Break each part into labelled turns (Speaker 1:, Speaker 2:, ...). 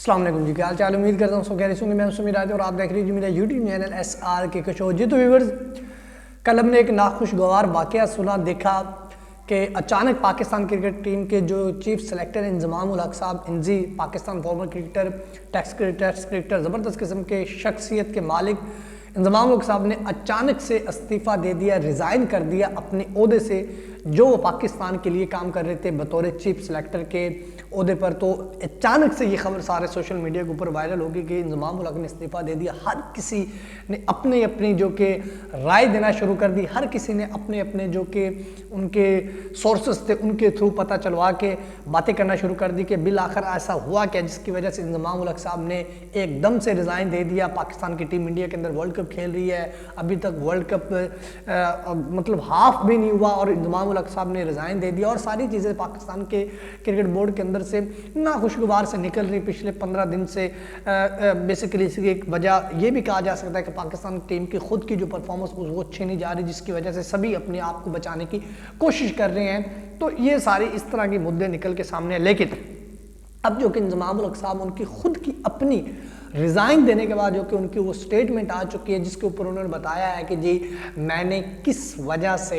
Speaker 1: अस्सलाम वालेकुम जी, क्या हाल चाल। उम्मीद करता हूँ सब खैरियत होंगे। मैं सुमीर राज और आप देख रहे हैं मेरा यूट्यूब चैनल SRK शो। जी तो व्यूअर्स, कल हमने एक नाखुशगवार वाकया सुना देखा कि अचानक पाकिस्तान क्रिकेट टीम के जो चीफ सेलेक्टर इंजमाम उल हक साहब Inzi, Pakistan former cricketer, test cricketer, ज़बरदस्त किस्म के शख्सियत के मालिक इंजमाम उल हक साहब ने अचानक से इस्तीफ़ा दे दिया, रिज़ाइन कर दिया अपने ओहदे से जो वो पाकिस्तान के लिए काम कर रहे थे बतौर चीफ सेलेक्टर के ओहदे पर। तो अचानक से ये खबर सारे सोशल मीडिया के ऊपर वायरल होगी कि इंजमाम उल हक ने इस्तीफ़ा दे दिया। हर किसी ने अपनी अपनी जो कि राय देना शुरू कर दी, हर किसी ने अपने अपने जो कि उनके सोर्सेस थे उनके थ्रू पता चलवा के बातें करना शुरू कर दी कि बिल आखिर ऐसा हुआ क्या जिसकी वजह से इंजमाम उल हक साहब ने एकदम से रिज़ाइन दे दिया। पाकिस्तान की टीम इंडिया के अंदर वर्ल्ड कप खेल रही है, अभी तक वर्ल्ड कप मतलब हाफ भी नहीं हुआ और इंजमाम उल हक साहब ने रिज़ाइन दे दिया। और सारी चीज़ें पाकिस्तान के क्रिकेट बोर्ड के अंदर से नाखुशगवार से निकल रही पिछले 15 दिन से। बेसिकली इसकी एक वजह यह भी कहा जा सकता है कि पाकिस्तान टीम की खुद की जो परफॉर्मेंस वो अच्छी नहीं जा रही, जिसकी वजह से सभी अपने आप को बचाने की कोशिश कर रहे हैं। तो ये सारी इस तरह के मुद्दे निकल के सामने। लेकिन अब जो कि इंजमाम उल हक साहब उनकी खुद की अपनी रिज़ाइन देने के बाद जो कि उनकी वो स्टेटमेंट आ चुकी है जिसके ऊपर उन्होंने बताया है कि जी मैंने किस वजह से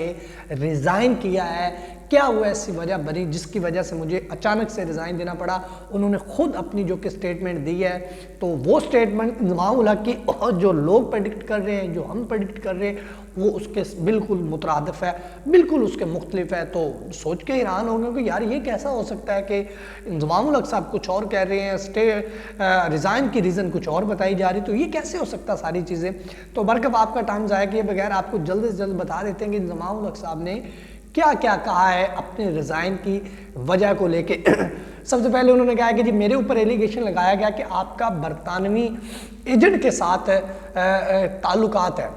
Speaker 1: रिज़ाइन किया है, क्या हुआ ऐसी वजह बनी जिसकी वजह से मुझे अचानक से रिज़ाइन देना पड़ा। उन्होंने खुद अपनी जो कि स्टेटमेंट दी है, तो वो स्टेटमेंट इंजमाम उल हक की और जो लोग प्रेडिक्ट कर रहे हैं, जो हम प्रेडिक्ट कर रहे हैं, वो उसके बिल्कुल मुतरादिफ है, बिल्कुल उसके मुख्तलिफ है। तो सोच के हैरान होंगे कि यार ये कैसा हो सकता है कि इंजमाम उल हक साहब कुछ और कह रहे हैं, रिज़ाइन की रीज़न कुछ और बताई जा रही, तो ये कैसे हो सकता सारी चीज़ें। तो बरकब आपका टाइम ज़ाया किए बगैर आपको जल्द से जल्द बता देते हैं कि इंजमाम उल हक साहब ने क्या क्या कहा है अपने रिज़ाइन की वजह को लेके। सबसे पहले उन्होंने कहा कि जी मेरे ऊपर एलिगेशन लगाया गया कि आपका बरतानवी एजेंट के साथ ताल्लुकात है।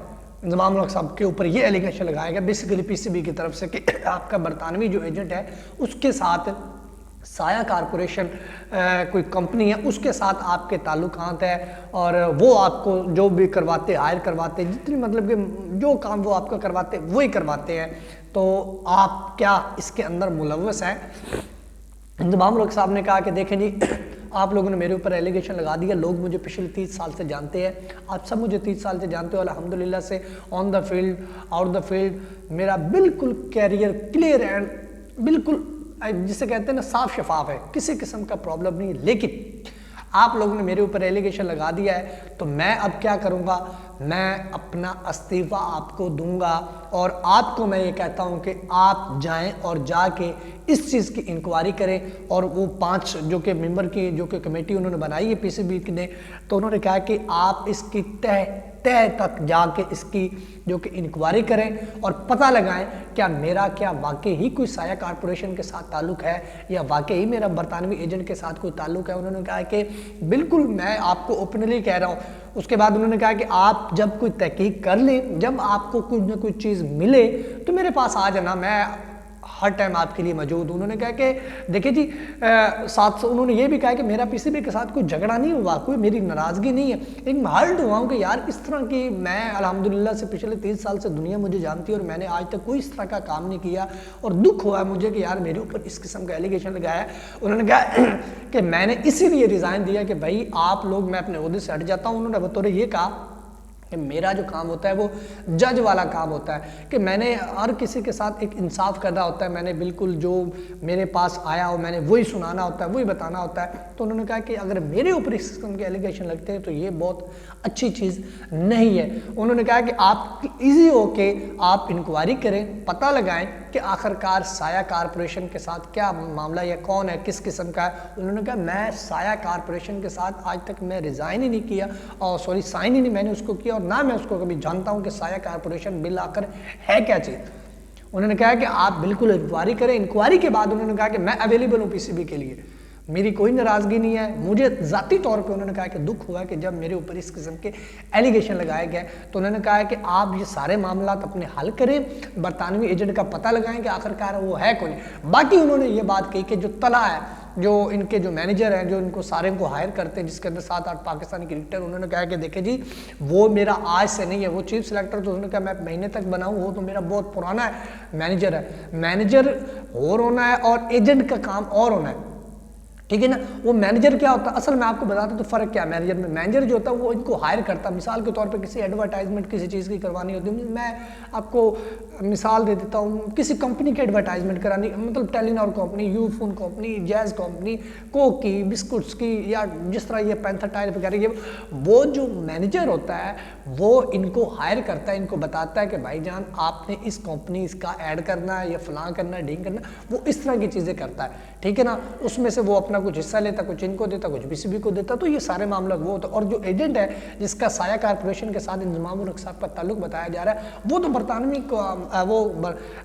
Speaker 1: इंजमाम उल हक साहब के ऊपर ये एलिगेशन लगाया गया बेसिकली PCB की तरफ से कि आपका बरतानवी जो एजेंट है उसके साथ साया कारपोरेशन कोई कंपनी है, उसके साथ आपके ताल्लुकात है और वो आपको जो भी करवाते हायर करवाते, जितनी मतलब कि जो काम वो आपका करवाते वही करवाते हैं। तो आप क्या इसके अंदर मुलव्वस हैं। इंजमाम उल हक साहब ने कहा कि देखें जी आप लोगों ने मेरे ऊपर एलिगेशन लगा दिया, लोग मुझे पिछले 30 साल से जानते हैं, आप सब मुझे 30 साल से जानते हो। अल्हम्दुलिल्लाह से on the field out the field मेरा बिल्कुल कैरियर क्लियर एंड बिल्कुल जिसे कहते हैं ना साफ शफाफ है, किसी किस्म का प्रॉब्लम नहीं। लेकिन आप लोगों ने मेरे ऊपर एलिगेशन लगा दिया है, तो मैं अब क्या करूंगा, मैं अपना इस्तीफ़ा आपको दूंगा और आपको मैं ये कहता हूं कि आप जाएं और जाके इस चीज़ की इंक्वायरी करें। और वो 5 जो कि मेंबर की जो कि कमेटी उन्होंने बनाई है PCB ने, तो उन्होंने कहा कि आप इसकी तह तक जाके इसकी जो कि इंक्वायरी करें और पता लगाएं क्या मेरा क्या वाकई ही कोई साया कारपोरेशन के साथ ताल्लुक़ है या वाकई ही मेरा बरतानवी एजेंट के साथ कोई ताल्लुक़ है। उन्होंने कहा कि बिल्कुल मैं आपको ओपनली कह रहा हूँ। उसके बाद उन्होंने कहा कि आप जब कोई तहकीक कर लें, जब आपको कुछ ना कुछ चीज़ मिले तो मेरे पास आ जाना, मैं हर टाइम आपके लिए मौजूद। उन्होंने कहा कि देखिए जी साथ उन्होंने ये भी कहा कि मेरा PCB के साथ कोई झगड़ा नहीं हुआ, कोई मेरी नाराज़गी नहीं है। एक मैं हर्ट हुआ हूँ कि यार इस तरह की, मैं अल्हम्दुलिल्लाह से पिछले 30 साल से दुनिया मुझे जानती है और मैंने आज तक कोई इस तरह का काम नहीं किया और दुख हुआ है मुझे कि यार मेरे ऊपर इस किस्म का एलिगेशन लगाया है। उन्होंने कहा कि मैंने इसीलिए रिज़ाइन दिया कि भाई आप लोग, मैं अपने ओहदे से हट जाता हूँ। उन्होंने बतौर ये कहा कि मेरा जो काम होता है वो जज वाला काम होता है कि मैंने हर किसी के साथ एक इंसाफ करना होता है, मैंने बिल्कुल जो मेरे पास आया हो मैंने वही सुनाना होता है, वही बताना होता है। तो उन्होंने कहा कि अगर मेरे ऊपर इस किस्म के एलिगेशन लगते हैं तो ये बहुत अच्छी चीज़ नहीं है। उन्होंने कहा कि आप ईजी हो के आप इंक्वायरी करें, पता लगाएं कि आखिरकार साया कारपोरेशन के साथ क्या मामला या कौन है, किस किस्म का है। उन्होंने कहा मैं साया कारपोरेशन के साथ आज तक मैं रिज़ाइन ही नहीं किया और सॉरी साइन ही नहीं मैंने उसको किया और ना मैं उसको कभी जानता हूं कि साया कारपोरेशन बिल आकर है क्या चीज़। उन्होंने कहा कि आप बिल्कुल इंक्वायरी करें। इंक्वायरी के बाद उन्होंने कहा कि मैं अवेलेबल हूं PCB के लिए, मेरी कोई नाराज़गी नहीं है। मुझे ज़ाती तौर पे उन्होंने कहा कि दुख हुआ कि जब मेरे ऊपर इस किस्म के एलिगेशन लगाए गए, तो उन्होंने कहा कि आप ये सारे मामला अपने हल करें, बरतानवी एजेंट का पता लगाएं कि आखिरकार वो है कौन। बाकी उन्होंने ये बात कही कि जो तला है, जो इनके जो मैनेजर हैं, जो इनको सारे को हायर करते हैं, जिसके अंदर 7-8 पाकिस्तानी क्रिकेटर, उन्होंने कहा कि देखे जी वो मेरा आज से नहीं है, वो चीफ सेलेक्टर तो उन्होंने कहा मैं महीने तक बनाऊँ, वो तो मेरा बहुत पुराना मैनेजर है। मैनेजर और होना है और एजेंट का काम और होना है। ठीक है ना। वो मैनेजर क्या होता है, असल में आपको बताता तो फ़र्क क्या है मैनेजर में। मैनेजर जो होता है वो इनको हायर करता है, मिसाल के तौर पे किसी एडवर्टाइजमेंट किसी चीज़ की करवानी होती है। मैं आपको मिसाल दे देता हूँ, किसी कंपनी की एडवर्टाइजमेंट करानी, मतलब Telenor company, Ufone company, jazz company, Coke की, बिस्कुट्स की, या जिस तरह ये पैंथर टायर वगैरह, ये वो जो मैनेजर होता है वो इनको हायर करता है, इनको बताता है कि भाईजान आपने इस कंपनी इसका ऐड करना है या फलां करना है, ढींग करना है, वो इस तरह की चीज़ें करता है, ठीक है ना। उसमें से वो अपना कुछ हिस्सा लेता, कुछ इनको देता, कुछ बीसीबी को देता, तो ये सारे मामला वो होता है। और जो एजेंट है जिसका साया कारपोरेशन के साथ इंजमाम उल हक साहब का ताल्लुक बताया जा रहा है, वो तो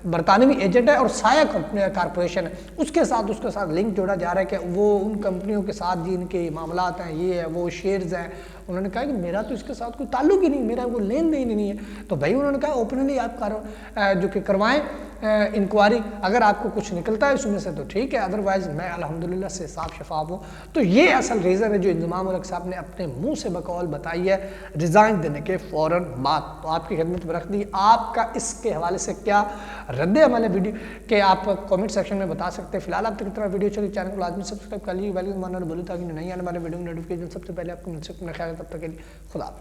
Speaker 1: बरतानवी एजेंट है और साया कारपोरेशन है, उसके साथ लिंक जोड़ा जा रहा है कि वो उन कंपनियों के साथ जिनके मामलात हैं, ये है वो शेयर्स हैं। उन्होंने कहा कि मेरा तो इसके साथ कोई ताल्लुक ही नहीं, मेरा वो लेन देन ही नहीं है। तो भाई उन्होंने कहा ओपनली आप जो कि करवाएं इंक्वायरी, अगर आपको कुछ निकलता है उसमें से तो ठीक है, अदरवाइज मैं अल्हम्दुलिल्लाह से साफ शफाफ हूँ। तो ये असल रीज़न है जो इंजमाम उल हक साहब ने अपने मुंह से बकौल बताई है रिज़ाइन देने के फ़ौरन बाद। तो आपकी खिदमत में रख दी, आपका इसके हवाले से क्या रद्द अमल है वीडियो के आप कमेंट सेक्शन में बता सकते हैं। फिलहाल आप तक इतना वीडियो चलिए चैनल को लाजमी सब्सक्राइब कर लीजिए, वैल्यू मानना बोलूँ ताकि नहीं आने वाले वीडियो की नोटिफिकेशन सबसे पहले आपको मिल सके। ख्याल तब तक के लिए खुदा।